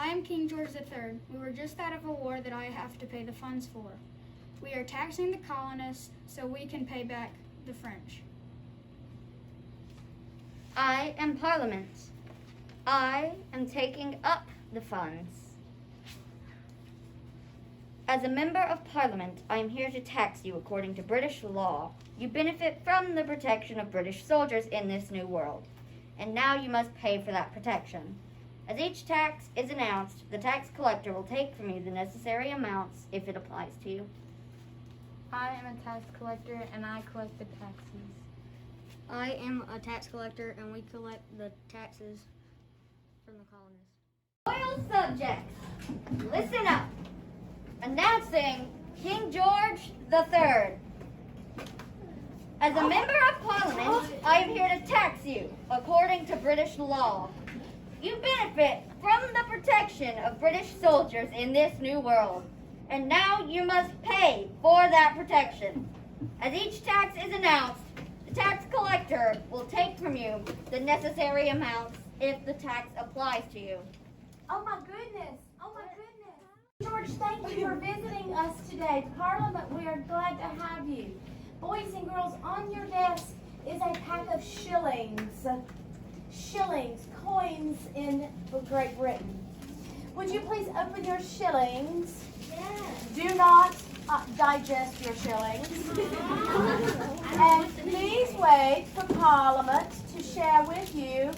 I am King George III. We were just out of a war that I have to pay the funds for. We are taxing the colonists so we can pay back the French. I am Parliament. I am taking up the funds. As a member of Parliament, I am here to tax you according to British law. You benefit from the protection of British soldiers in this new world, and now you must pay for that protection. As each tax is announced, the tax collector will take from you the necessary amounts if it applies to you. I am a tax collector and I collect the taxes. I am a tax collector and we collect the taxes from the colonists. Loyal subjects, listen up. Announcing King George III. As a member of Parliament, I am here to tax you according to British law. You benefit from the protection of British soldiers in this new world, and now you must pay for that protection. As each tax is announced, the tax collector will take from you the necessary amounts if the tax applies to you. Oh my goodness! Oh my goodness! George, thank you for visiting us today. Parliament, we are glad to have you. Boys and girls, on your desk is a pack of shillings. Shillings, coins in Great Britain. Would you please open your shillings? Yes. Do not digest your shillings. And please wait for Parliament to share with you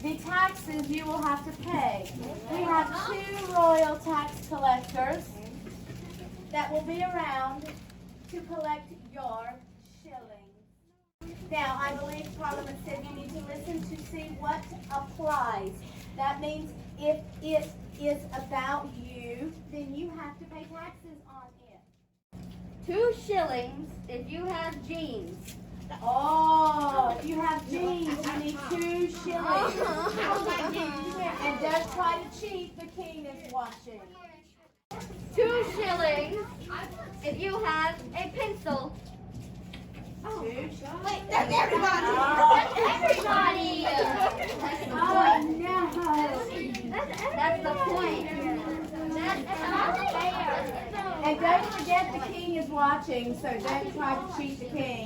the taxes you will have to pay. We have 2 royal tax collectors that will be around to collect your shillings. Now, I believe Parliament said you need to listen to see what applies. That means if it is about you, then you have to pay taxes on it. 2 shillings if you have jeans. Oh, if you have jeans, you need 2 shillings. And don't try to cheat, the king is watching. 2 shillings if you have a pencil. 2 shillings. Wait, that's everybody. That's everybody. Oh, no. That's the point. That's not fair. And don't forget the king is watching, so don't try to cheat the king.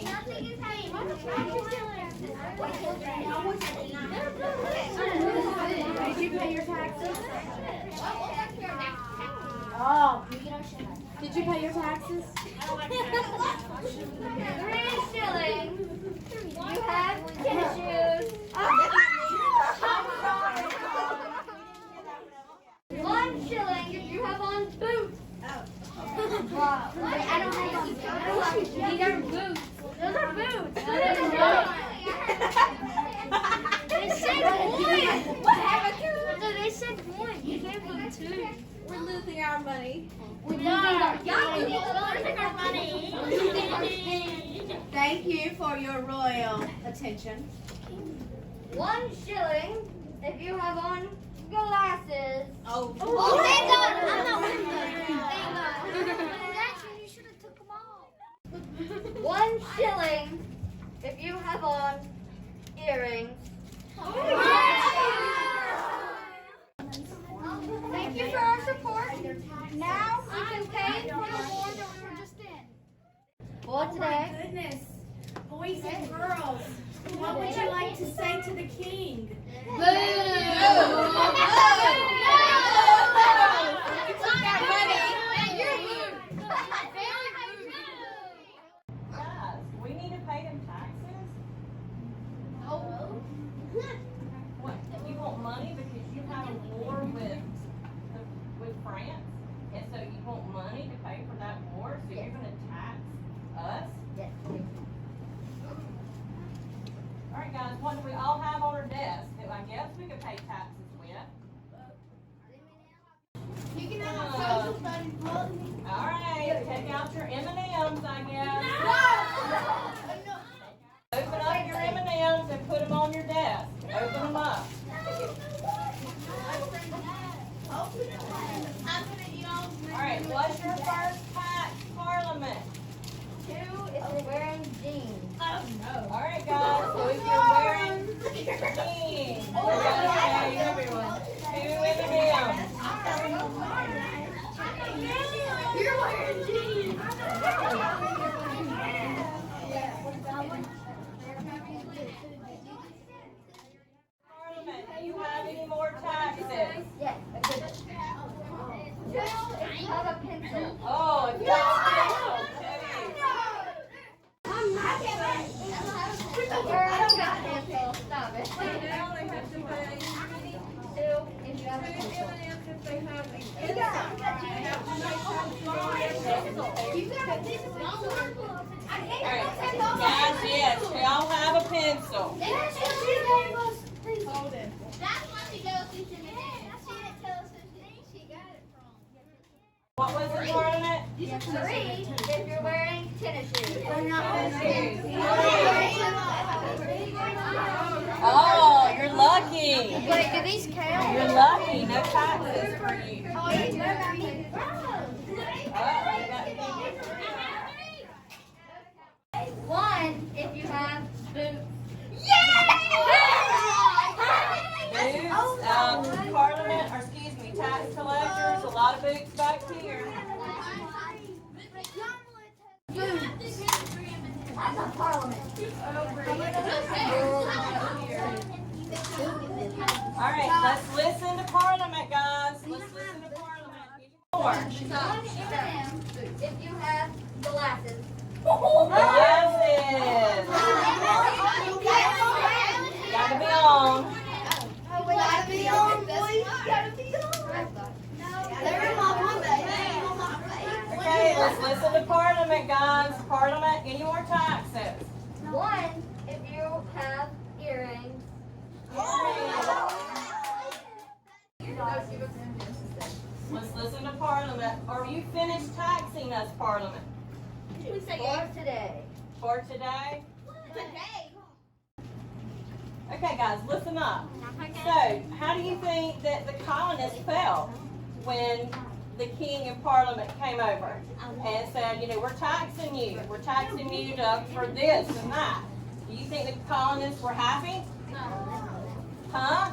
Did you pay your taxes? Oh. Did you pay your taxes? 3 shillings. You have tennis shoes. 1 shilling if you have on boots. Wow. I don't have boots. These are boots. Those are boots. They said 1. What happened? No, they said 1. You gave them 2. We're losing our money. We're losing our money. Thank you for your royal attention. 1 shilling if you have on glasses. Oh, Thank God. I'm not wearing them. Thank God. Actually, you should have took them off. 1 shilling if you have on earrings. Thank you for our support. Now we can pay for the war that we were just in. For today, goodness. Boys and girls, what would you like to say to the king? Guys, we need to pay them taxes? What, you want money because you have a war with France? And so you want money to pay for that war, so you're gonna tax us? yes. Alright guys, what do we all have on our desk that I guess we could pay taxes with? You can have a social studies book. Alright, take out your M&Ms, I guess. Open up your M&Ms and put them on your desk. Open them up. Alright, what's your first tax, Parliament? 2 if you're wearing jeans. Alright guys, so if you're wearing jeans, you're gonna pay 2 M&Ms. Yes. Okay. If you have a pencil. Oh, if you have a pencil. I don't got a pencil. Stop it. Two, if you have a pencil. Guys, yes, we all have a pencil. What was the tournament? Three, if you're wearing tennis shoes. Oh, you're lucky. Wait, do these count? You're lucky. No taxes for you. Oh, you got One, if you have boots. boots, Parliament, or excuse me, tax collectors, a lot of boots back here. That's a Parliament. All right, let's listen to Parliament, guys. Let's listen to Parliament. If you have glasses. Glasses. Gotta be on. Okay, let's listen to Parliament, guys. Parliament, any more taxes? One, if you have earrings. Let's listen to Parliament. Are you finished taxing us, Parliament? For today. For today? Okay, guys, listen up. So, how do you think that the colonists felt when the king and Parliament came over and said, you know, we're taxing you for this and that? Do you think the colonists were happy? Huh?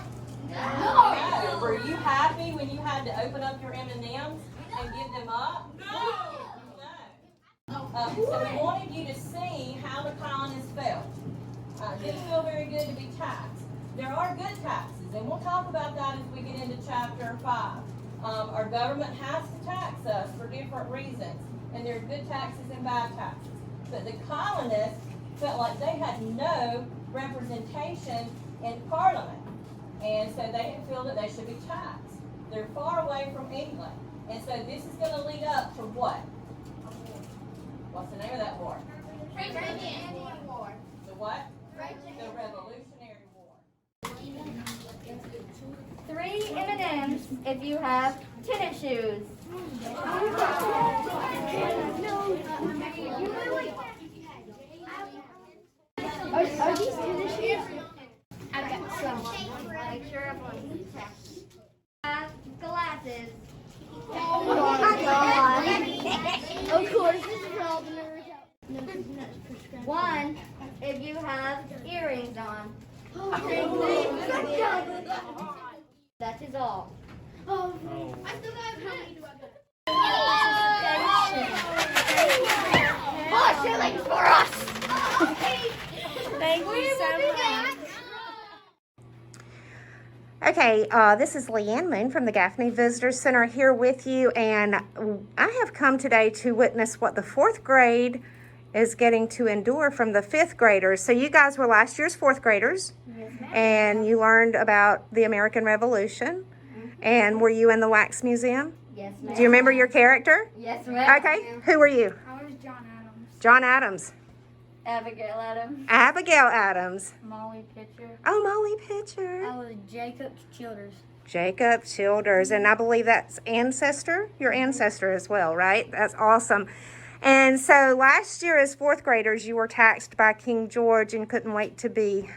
No. Were you happy when you had to open up your M&Ms and give them up? No. So we wanted you to see how the colonists felt. Didn't feel very good to be taxed. There are good taxes, and we'll talk about that as we get into chapter 5. Our government has to tax us for different reasons, and there are good taxes and bad taxes. But the colonists felt like they had no representation in Parliament, and so they didn't feel that they should be taxed. They're far away from England, and so this is going to lead up to what? What's the name of that war? The what? The Revolutionary War. 3 M&Ms if you have tennis shoes. Are these tennis shoes? I've got some. Make sure everyone's have glasses. Oh my God. Of course. 1 if you have earrings on. That is all. I still got how many do I got? More shillings for us! Thank you so much. Okay, this is Leanne Moon from the Gaffney Visitor Center here with you, and I have come today to witness what the 4th grade is getting to endure from the 5th graders. So you guys were last year's 4th graders, and you learned about the American Revolution. And were you in the Wax Museum? Yes, ma'am. Do you remember your character? Yes, ma'am. Okay, who were you? I was John Adams. John Adams. Abigail Adams. Abigail Adams. Molly Pitcher. Oh, Molly Pitcher. I was Jacob Childers. Jacob Childers, and I believe that's your ancestor as well, right? That's awesome. And so last year as 4th graders, you were taxed by King George and couldn't wait to be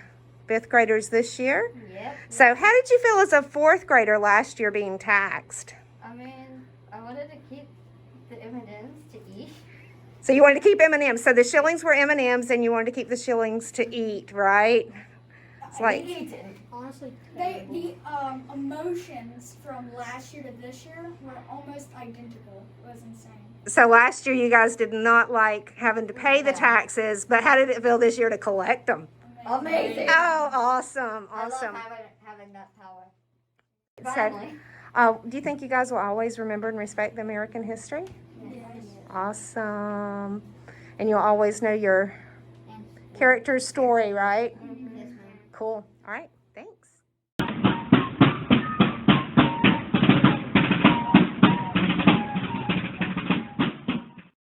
5th graders this year. Yep. So how did you feel as a 4th grader last year being taxed? I mean, I wanted to keep the M&Ms to eat. So you wanted to keep M&Ms. So the shillings were M&Ms and you wanted to keep the shillings to eat, right? It's like, Honestly, the emotions from last year to this year were almost identical. It was insane. so last year you guys did not like having to pay the taxes, but how did it feel this year to collect them? Amazing. Oh, awesome, I love awesome. having that power. Finally. Do you think you guys will always remember and respect the American history? Awesome. And you'll always know your character's story, right? Yes, ma'am. Cool. All right.